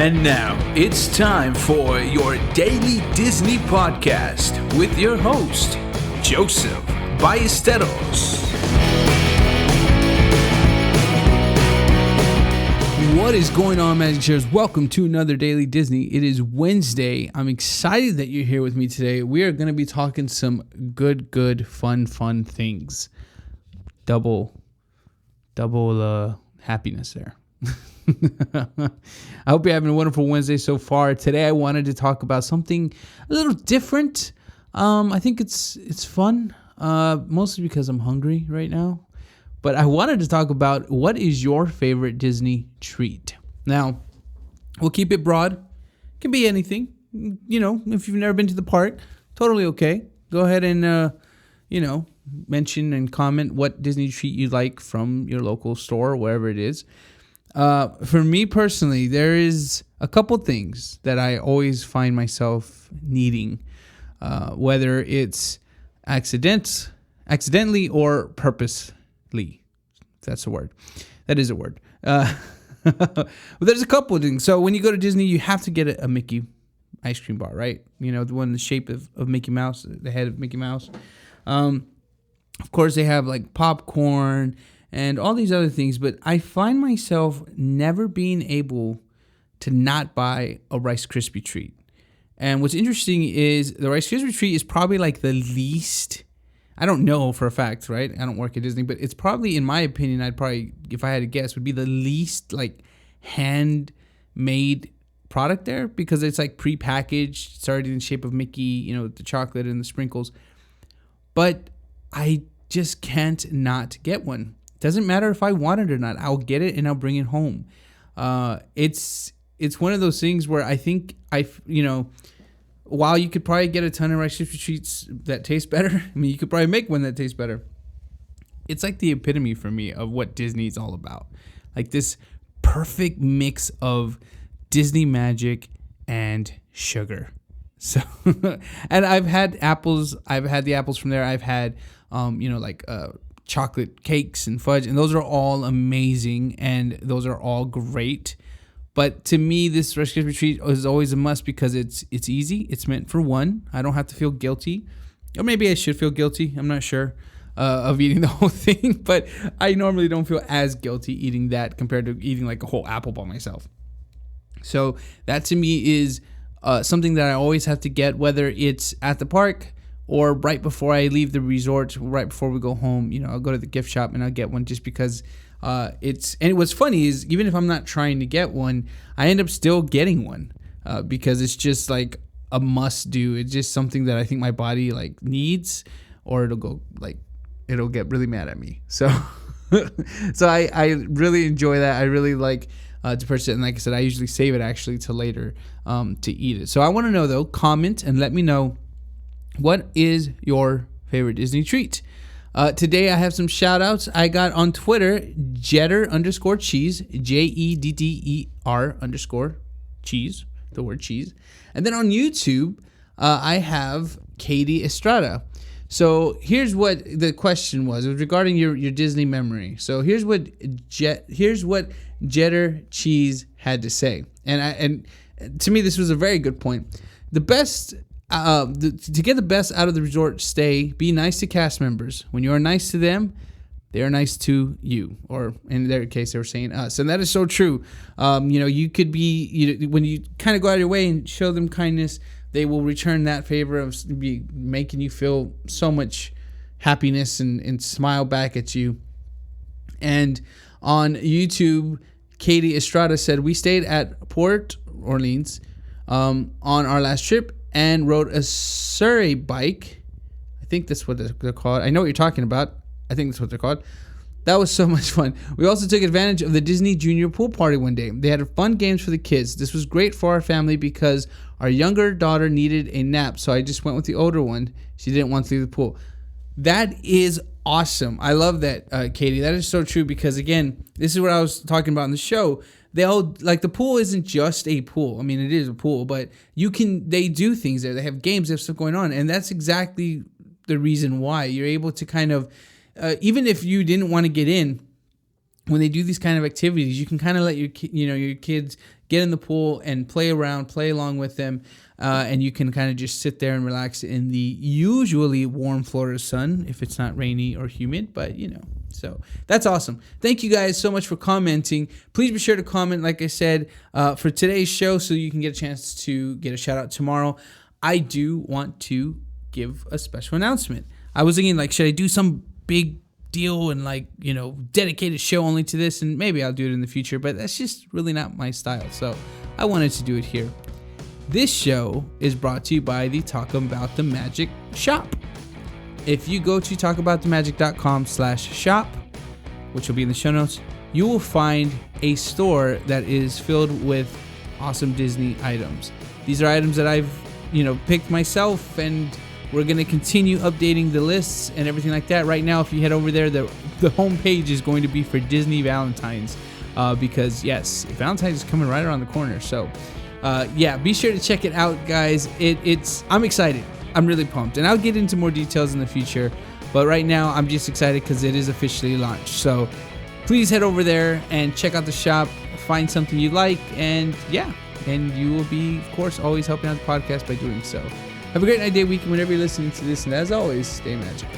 And now it's time for your Daily Disney Podcast with your host, Joseph Ballesteros. What is going on, Magic Shares? Welcome to another Daily Disney. It is Wednesday. I'm excited that you're here with me today. We are going to be talking some good, fun things. Double happiness there. I hope you're having a wonderful Wednesday so far. Today I wanted to talk about something a little different. I think it's fun, mostly because I'm hungry right now. But I wanted to talk about what is your favorite Disney treat. Now, we'll keep it broad. It can be anything. You know, if you've never been to the park, totally okay. Go ahead and, mention and comment what Disney treat you like from your local store or wherever it is. For me personally, there is a couple things that I always find myself needing, whether it's accidentally or purposely. That's a word. That is a word. But there's a couple of things. So when you go to Disney, you have to get a Mickey ice cream bar, right? You know, the one in the shape of Mickey Mouse, the head of Mickey Mouse. Of course, they have like popcorn and all these other things, but I find myself never being able to not buy a Rice Krispie treat. And what's interesting is the Rice Krispie treat is probably like the least, I don't know for a fact, right? I don't work at Disney, but it's probably, in my opinion, I'd probably, if I had to guess, would be the least like handmade product there, because it's like prepackaged, started in the shape of Mickey, you know, the chocolate and the sprinkles. But I just can't not get one. Doesn't matter if I want it or not. I'll get it and I'll bring it home. It's one of those things where I think while you could probably get a ton of Rice Krispie treats that taste better, I mean, you could probably make one that tastes better. It's like the epitome for me of what Disney's all about. Like this perfect mix of Disney magic and sugar. So, and I've had apples. I've had the apples from there. I've had, chocolate cakes and fudge, and those are all amazing, and those are all great. But to me, this Rice Krispie treat is always a must because it's easy. It's meant for one. I don't have to feel guilty, or maybe I should feel guilty. I'm not sure of eating the whole thing, but I normally don't feel as guilty eating that compared to eating like a whole apple by myself. So that to me is something that I always have to get, whether it's at the park or right before I leave the resort, right before we go home. You know, I'll go to the gift shop and I'll get one just because and what's funny is even if I'm not trying to get one, I end up still getting one because it's just like a must do. It's just something that I think my body like needs, or it'll get really mad at me. So so I really enjoy that. I really like to purchase it, and like I said, I usually save it actually to later to eat it. So I want to know though, comment and let me know, what is your favorite Disney treat? Today I have some shout outs. I got on Twitter, Jedder_cheese, JEDDER_cheese, the word cheese. And then on YouTube, I have Katie Estrada. So here's what the question was. It was regarding your Disney memory. So here's what Jedder Cheese had to say. And to me, this was a very good point. The best to get the best out of the resort stay, be nice to cast members. When you are nice to them, they are nice to you. Or in their case, they were saying us, and that is so true. You could be, when you kind of go out of your way and show them kindness, they will return that favor of making you feel so much happiness and smile back at you. And on YouTube, Katie Estrada said, we stayed at Port Orleans on our last trip and rode a Surrey bike. I think that's what they're called. I know what you're talking about. I think that's what they're called. That was so much fun. We also took advantage of the Disney Junior Pool Party one day. They had fun games for the kids. This was great for our family because our younger daughter needed a nap, so I just went with the older one. She didn't want to leave the pool. That is awesome. I love that, Katie. That is so true because, again, this is what I was talking about in the show. The pool isn't just a pool. I mean, it is a pool, but they do things there. They have games, they have stuff going on. And that's exactly the reason why you're able to kind of, even if you didn't want to get in, when they do these kind of activities, you can kind of let your kids get in the pool and play around, play along with them, and you can kind of just sit there and relax in the usually warm Florida sun if it's not rainy or humid, but so that's awesome. Thank you guys so much for commenting. Please be sure to comment, like I said, for today's show so you can get a chance to get a shout out tomorrow. I do want to give a special announcement. I was thinking, like, should I do some big deal and dedicated show only to this, and maybe I'll do it in the future, but that's just really not my style, so I wanted to do it here. This show is brought to you by the Talk About the Magic shop. If you go to talkaboutthemagic.com/shop, which will be in the show notes, you will find a store that is filled with awesome Disney items. These are items that I've picked myself, and we're going to continue updating the lists and everything like that. Right now, if you head over there, the homepage is going to be for Disney Valentine's because, yes, Valentine's is coming right around the corner. So, be sure to check it out, guys. I'm excited. I'm really pumped. And I'll get into more details in the future. But right now, I'm just excited because it is officially launched. So please head over there and check out the shop. Find something you like. And, and you will be, of course, always helping out the podcast by doing so. Have a great night, day, week, whenever you're listening to this. And as always, stay magical.